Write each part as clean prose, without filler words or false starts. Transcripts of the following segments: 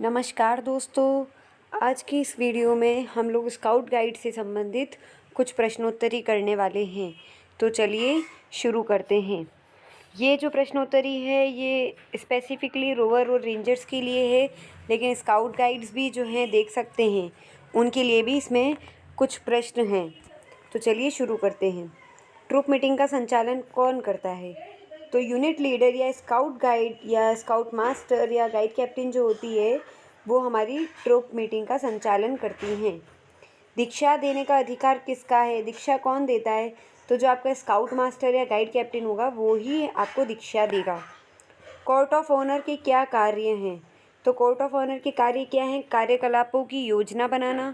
नमस्कार दोस्तों। आज की इस वीडियो में हम लोग स्काउट गाइड से संबंधित कुछ प्रश्नोत्तरी करने वाले हैं। तो चलिए शुरू करते हैं। ये जो प्रश्नोत्तरी है ये स्पेसिफिकली रोवर और रेंजर्स के लिए है, लेकिन स्काउट गाइड्स भी जो हैं देख सकते हैं, उनके लिए भी इसमें कुछ प्रश्न हैं। तो चलिए शुरू करते हैं। ट्रूप मीटिंग का संचालन कौन करता है? तो यूनिट लीडर या स्काउट गाइड या स्काउट मास्टर या गाइड कैप्टन जो होती है वो हमारी ट्रूप मीटिंग का संचालन करती हैं। दीक्षा देने का अधिकार किसका है? दीक्षा कौन देता है? तो जो आपका स्काउट मास्टर या गाइड कैप्टन होगा वो ही आपको दीक्षा देगा। कोर्ट ऑफ ऑनर के क्या कार्य हैं? तो कोर्ट ऑफ ऑनर के कार्य क्या हैं? कार्यकलापों की योजना बनाना,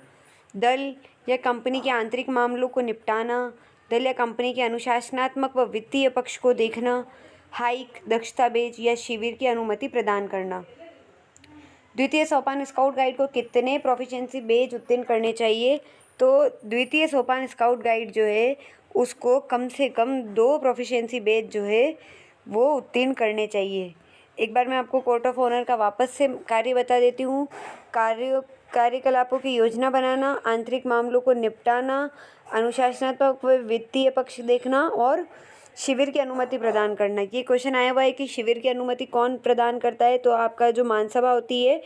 दल या कंपनी के आंतरिक मामलों को निपटाना, दल या कंपनी के अनुशासनात्मक व वित्तीय पक्ष को देखना, हाइक, दस्तावेज या शिविर की अनुमति प्रदान करना। द्वितीय सोपान स्काउट गाइड को कितने प्रोफिशिएंसी बेज उत्तीर्ण करने चाहिए? तो द्वितीय सोपान स्काउट गाइड जो है उसको कम से कम 2 प्रोफिशिएंसी बेज जो है वो उत्तीर्ण करने चाहिए। एक बार मैं आपको कोर्ट ऑफ ऑनर का वापस से कार्य बता देती हूँ। कार्यकलापों की योजना बनाना, आंतरिक मामलों को निपटाना, अनुशासनात्मक व वित्तीय पक्ष देखना और शिविर की अनुमति प्रदान करना। ये क्वेश्चन आया हुआ है कि शिविर की अनुमति कौन प्रदान करता है? तो आपका जो मानसभा होती है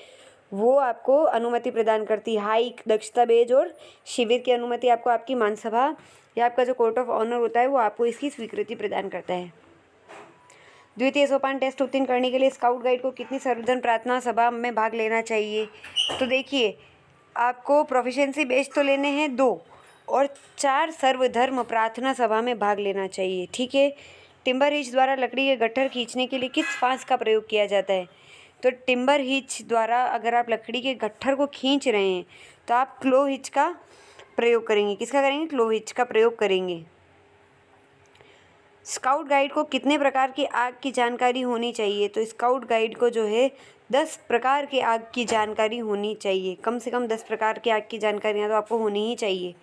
वो आपको अनुमति प्रदान करती है। हाइक, दस्तावेज और शिविर की अनुमति आपको आपकी मानसभा या आपका जो कोर्ट ऑफ ऑनर होता है वो आपको इसकी स्वीकृति प्रदान करता है। द्वितीय सोपान टेस्ट उत्तीर्ण करने के लिए स्काउट गाइड को कितनी सर्वधर्म प्रार्थना सभा में भाग लेना चाहिए? तो देखिए, आपको प्रोफिशिएंसी बेज तो लेने हैं 2 और 4 सर्वधर्म प्रार्थना सभा में भाग लेना चाहिए। ठीक है। टिम्बर हिच द्वारा लकड़ी के गट्ठर खींचने के लिए किस फांस का प्रयोग किया जाता है? तो टिम्बर हिच द्वारा अगर आप लकड़ी के गट्ठर को खींच रहे हैं तो आप क्लो हिच का प्रयोग करेंगे। किसका करेंगे? क्लो हिच का प्रयोग करेंगे। स्काउट गाइड को कितने प्रकार की आग की जानकारी होनी चाहिए? तो स्काउट गाइड को जो है 10 प्रकार के आग की जानकारी होनी चाहिए। कम से कम 10 प्रकार की आग की जानकारियाँ तो आपको होनी ही चाहिए।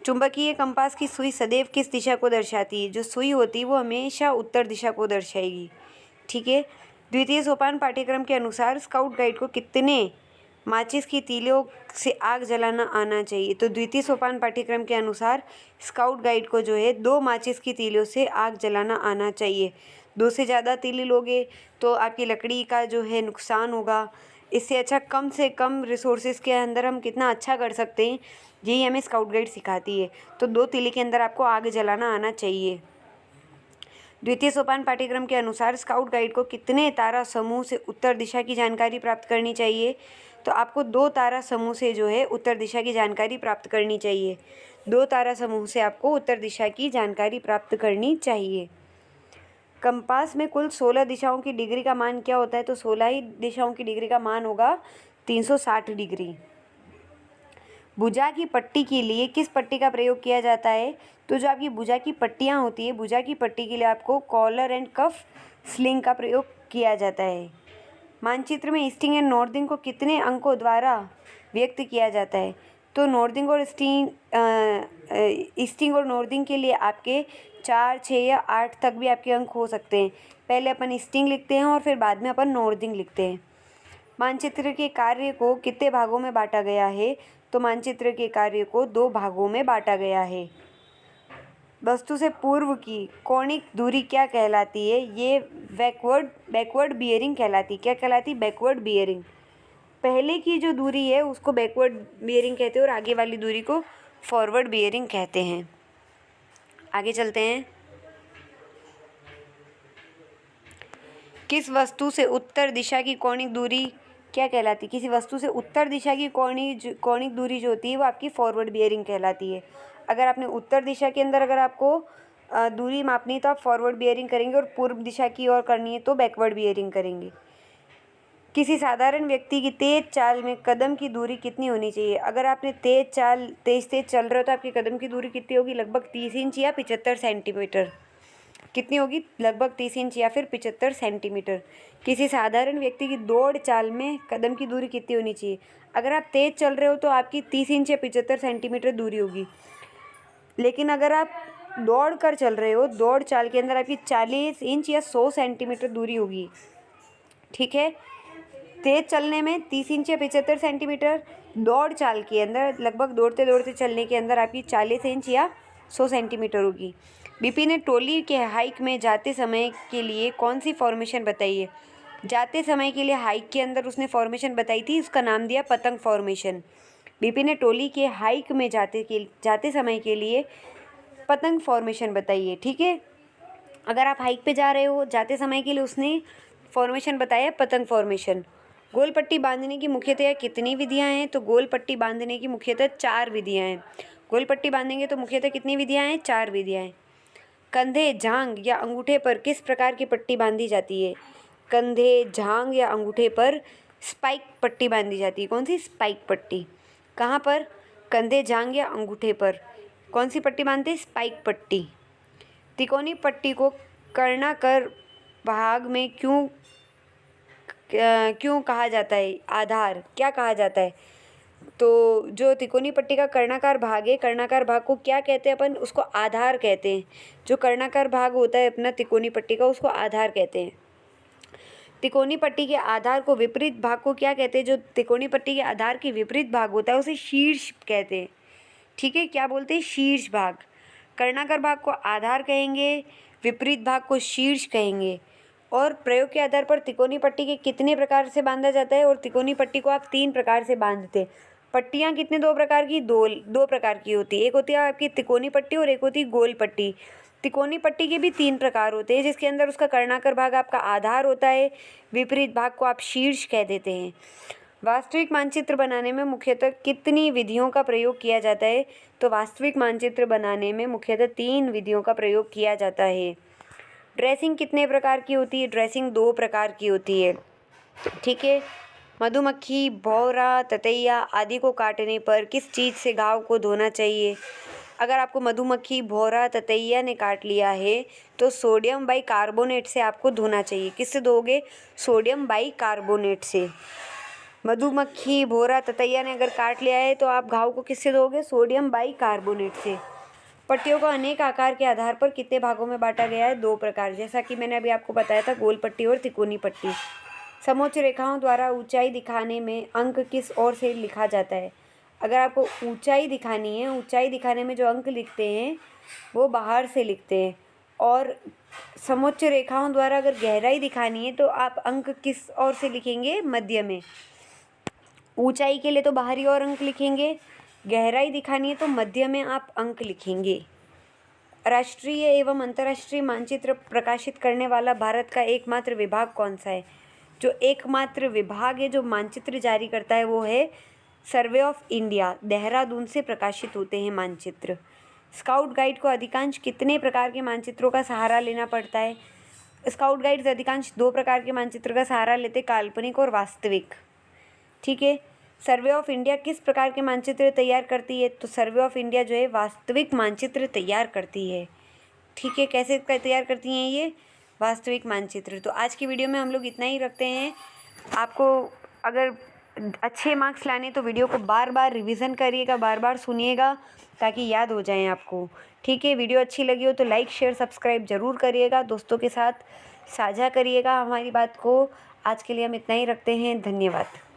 चुंबकीय कंपास की सुई सदैव किस दिशा को दर्शाती है? जो सुई होती है वो हमेशा उत्तर दिशा को दर्शाएगी। ठीक है। द्वितीय सोपान पाठ्यक्रम के अनुसार स्काउट गाइड को कितने माचिस की तीलियों से आग जलाना आना चाहिए? तो द्वितीय सोपान पाठ्यक्रम के अनुसार स्काउट गाइड को जो है 2 माचिस की तीलियों से आग जलाना आना चाहिए। 2 से ज़्यादा तीली लोगे तो आपकी लकड़ी का जो है नुकसान होगा। इससे अच्छा कम से कम रिसोर्सेज के अंदर हम कितना अच्छा कर सकते हैं, यही हमें स्काउट गाइड सिखाती है। तो 2 तीली के अंदर आपको आग जलाना आना चाहिए। द्वितीय सोपान पाठ्यक्रम के अनुसार स्काउट गाइड को कितने तारा समूह से उत्तर दिशा की जानकारी प्राप्त करनी चाहिए? तो आपको 2 तारा समूह से जो है उत्तर दिशा की जानकारी प्राप्त करनी चाहिए। 2 तारा समूह से आपको उत्तर दिशा की जानकारी प्राप्त करनी चाहिए। कंपास में कुल 16 दिशाओं की डिग्री का मान क्या होता है? तो 16 ही दिशाओं की डिग्री का मान होगा 360 डिग्री। भुजा की पट्टी के लिए किस पट्टी का प्रयोग किया जाता है? तो जो आपकी भुजा की पट्टियाँ होती है, भुजा की पट्टी के लिए आपको कॉलर एंड कफ स्लिंग का प्रयोग किया जाता है। मानचित्र में ईस्टिंग एंड नॉर्दिंग को कितने अंकों द्वारा व्यक्त किया जाता है? तो नॉर्दिंग और ईस्टिंग और नॉर्दिंग के लिए आपके 4, 6 या 8 तक भी आपके अंक हो सकते हैं। पहले अपन ईस्टिंग लिखते हैं और फिर बाद में अपन नॉर्दिंग लिखते हैं। मानचित्र के कार्य को कितने भागों में बांटा गया है? तो मानचित्र के कार्य को 2 भागों में बांटा गया है। वस्तु से पूर्व की कौणिक दूरी क्या कहलाती है? ये बैकवर्ड बियरिंग कहलाती है। क्या कहलाती? Backward bearing. पहले की जो दूरी है उसको बैकवर्ड बियरिंग कहते हैं और आगे वाली दूरी को फॉरवर्ड बियरिंग कहते हैं। आगे चलते हैं। किस वस्तु से उत्तर दिशा की कौणिक दूरी क्या कहलाती है? किसी वस्तु से उत्तर दिशा की कौणिक दूरी जो होती है वो आपकी फॉरवर्ड बियरिंग कहलाती है। अगर आपने उत्तर दिशा के अंदर अगर आपको दूरी मापनी है तो आप फॉरवर्ड बियरिंग करेंगे और पूर्व दिशा की ओर करनी है तो बैकवर्ड बियरिंग करेंगे। किसी साधारण व्यक्ति की तेज चाल में कदम की दूरी कितनी होनी चाहिए? अगर आपने तेज चल रहे हो तो आपकी कदम की दूरी कितनी होगी? लगभग 30 इंच या 75 सेंटीमीटर। कितनी होगी? लगभग 30 इंच या फिर 75 सेंटीमीटर। किसी साधारण व्यक्ति की दौड़ चाल में कदम की दूरी कितनी होनी चाहिए? अगर आप तेज चल रहे हो तो आपकी 30 इंच या 75 सेंटीमीटर दूरी होगी। लेकिन अगर आप दौड़ कर चल रहे हो, दौड़ चाल के अंदर आपकी 40 इंच या 100 सेंटीमीटर दूरी होगी। ठीक है। तेज़ चलने में 30 इंच या 75 सेंटीमीटर, दौड़ चाल के अंदर लगभग दौड़ते दौड़ते चलने के अंदर आपकी 40 इंच या 100 सेंटीमीटर होगी। बीपी ने ट्रॉली के हाइक में जाते समय के लिए कौन सी फॉर्मेशन बताई है? जाते समय के लिए हाइक के अंदर उसने फॉर्मेशन बताई थी, उसका नाम दिया पतंग फॉर्मेशन। बीपी ने ट्रॉली के हाइक में जाते समय के लिए पतंग फॉर्मेशन बताई है। ठीक है, अगर आप हाइक पे जा रहे हो, जाते समय के लिए उसने फॉर्मेशन बताया पतंग फॉर्मेशन। गोल पट्टी बांधने की मुख्यतः कितनी विधियां हैं? तो गोल पट्टी बांधने की मुख्यतः 4 विधियां हैं। गोल पट्टी बांधेंगे तो मुख्यतः कितनी विधियां हैं? 4 विधियां हैं। कंधे, जांघ या अंगूठे पर किस प्रकार की पट्टी बांधी जाती है? कंधे, जांघ या अंगूठे पर स्पाइक पट्टी बांधी जाती है। कौन सी? स्पाइक पट्टी। कहाँ पर? कंधे, जांघ या अंगूठे पर कौन सी पट्टी बांधते हैं? स्पाइक पट्टी। तिकोनी पट्टी को कर्णाकर भाग में क्यों कहा जाता है? आधार क्या कहा जाता है? तो जो तिकोनी पट्टी का कर्णाकार भाग है, कर्णाकार भाग को क्या कहते हैं अपन? उसको आधार कहते हैं। जो कर्णाकार भाग होता है अपना तिकोनी पट्टी का, उसको आधार कहते हैं। तिकोनी पट्टी के आधार को विपरीत भाग को क्या कहते हैं? जो तिकोनी पट्टी के आधार के विपरीत भाग होता है उसे शीर्ष कहते हैं। ठीक है, क्या बोलते हैं? शीर्ष भाग। कर्णाकार भाग को आधार कहेंगे, विपरीत भाग को शीर्ष कहेंगे। और प्रयोग के आधार पर तिकोनी पट्टी के कितने प्रकार से बांधा जाता है? और तिकोनी पट्टी को आप 3 प्रकार से बांधते हैं। पट्टियाँ कितने? 2 प्रकार की, दो प्रकार की होती है। एक होती है आपकी तिकोनी पट्टी और एक होती है गोल पट्टी। तिकोनी पट्टी के भी 3 प्रकार होते हैं, जिसके अंदर उसका कर्णाकर भाग आपका आधार होता है, विपरीत भाग को आप शीर्ष कह देते हैं। वास्तविक मानचित्र बनाने में मुख्यतः कितनी विधियों का प्रयोग किया जाता है? तो वास्तविक मानचित्र बनाने में मुख्यतः 3 विधियों का प्रयोग किया जाता है। ड्रेसिंग कितने प्रकार की होती है? ड्रेसिंग 2 प्रकार की होती है। ठीक है, मधुमक्खी, भौरा, ततैया आदि को काटने पर किस चीज़ से घाव को धोना चाहिए? अगर आपको मधुमक्खी, भौरा, ततैया ने काट लिया है तो सोडियम बाइकार्बोनेट से आपको धोना चाहिए। किससे धोगे? सोडियम बाइकार्बोनेट से। मधुमक्खी, भौरा, ततैया ने अगर काट लिया है तो आप घाव को किससे धोगे? सोडियम बाइकार्बोनेट से। पट्टियों को अनेक आकार के आधार पर कितने भागों में बांटा गया है? 2 प्रकार, जैसा कि मैंने अभी आपको बताया था, गोल पट्टी और तिकोनी पट्टी। समोच्च रेखाओं द्वारा ऊंचाई दिखाने में अंक किस ओर से लिखा जाता है? अगर आपको ऊंचाई दिखानी है, ऊंचाई दिखाने में जो अंक लिखते हैं वो बाहर से लिखते हैं। और समोच्च रेखाओं द्वारा अगर गहराई दिखानी है तो आप अंक किस ओर से लिखेंगे? मध्य में। ऊंचाई के लिए तो बाहरी और अंक लिखेंगे, गहराई दिखानी है तो मध्य में आप अंक लिखेंगे। राष्ट्रीय एवं अंतर्राष्ट्रीय मानचित्र प्रकाशित करने वाला भारत का एकमात्र विभाग कौन सा है? जो एकमात्र विभाग है जो मानचित्र जारी करता है वो है सर्वे ऑफ इंडिया। देहरादून से प्रकाशित होते हैं मानचित्र। स्काउट गाइड को अधिकांश कितने प्रकार के मानचित्रों का सहारा लेना पड़ता है? स्काउट गाइड्स अधिकांश 2 प्रकार के मानचित्र का सहारा लेते, काल्पनिक और वास्तविक। ठीक है, सर्वे ऑफ इंडिया किस प्रकार के मानचित्र तैयार करती है? तो सर्वे ऑफ इंडिया जो है वास्तविक मानचित्र तैयार करती है। ठीक है, कैसे तैयार करती हैं ये? वास्तविक मानचित्र। तो आज की वीडियो में हम लोग इतना ही रखते हैं। आपको अगर अच्छे मार्क्स लाने तो वीडियो को बार बार रिवीजन करिएगा, बार बार सुनिएगा ताकि याद हो जाएं आपको। ठीक है, वीडियो अच्छी लगी हो तो लाइक, शेयर, सब्सक्राइब ज़रूर करिएगा, दोस्तों के साथ साझा करिएगा हमारी बात को। आज के लिए हम इतना ही रखते हैं। धन्यवाद।